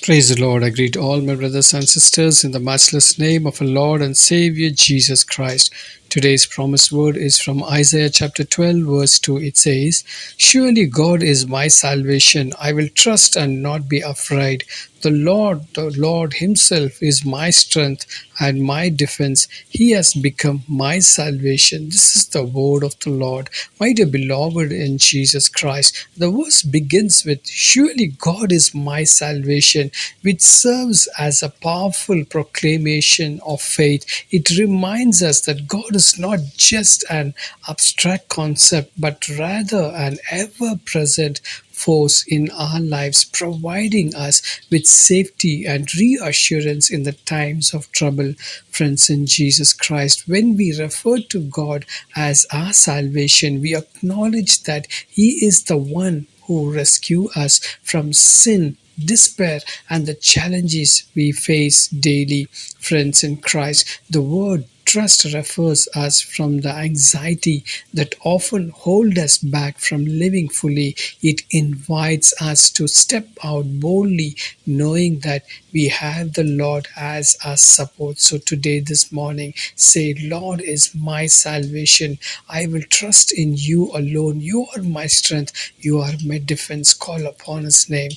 Praise the Lord. I greet all my brothers and sisters in the matchless name of our Lord and Savior Jesus Christ. Today's promised word is from Isaiah chapter 12, verse 2. It says, "Surely God is my salvation. I will trust and not be afraid. The Lord Himself is my strength and my defense. He has become my salvation." This is the word of the Lord. My dear beloved in Jesus Christ, the verse begins with, "Surely God is my salvation," which serves as a powerful proclamation of faith. It reminds us that God is not just an abstract concept, but rather an ever present force in our lives, providing us with safety and reassurance in the times of trouble. Friends in Jesus Christ, when we refer to God as our salvation, we acknowledge that He is the one who rescue us from sin, despair, and the challenges we face daily. Friends in Christ, the word trust refers us from the anxiety that often hold us back from living fully. It invites us to step out boldly, knowing that we have the Lord as our support. So today, this morning, say, "Lord is my salvation. I will trust in you alone. You are my strength. You are my defense." Call upon His name.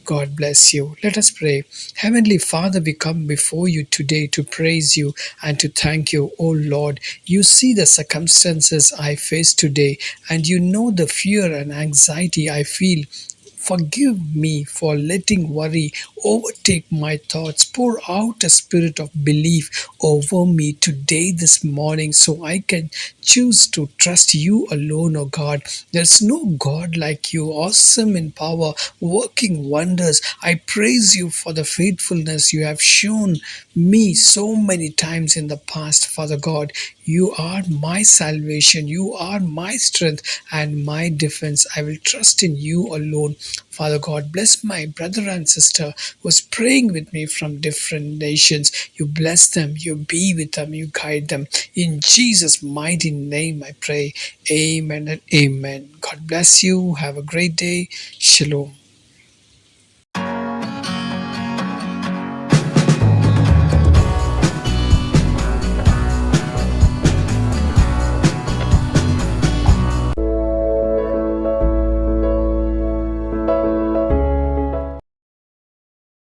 God bless you. Let us pray. Heavenly Father, we come before you today to praise you and to thank you, O Lord. You see the circumstances I face today, and you know the fear and anxiety I feel. Forgive me for letting worry overtake my thoughts. Pour out a spirit of belief over me today, this morning, so I can choose to trust you alone, O God. There's no God like you, awesome in power, working wonders. I praise you for the faithfulness you have shown me so many times in the past, Father God. You are my salvation. You are my strength and my defense. I will trust in you alone. Father God, bless my brother and sister who is praying with me from different nations. You bless them, you be with them, you guide them. In Jesus' mighty name I pray. Amen and amen. God bless you. Have a great day. Shalom.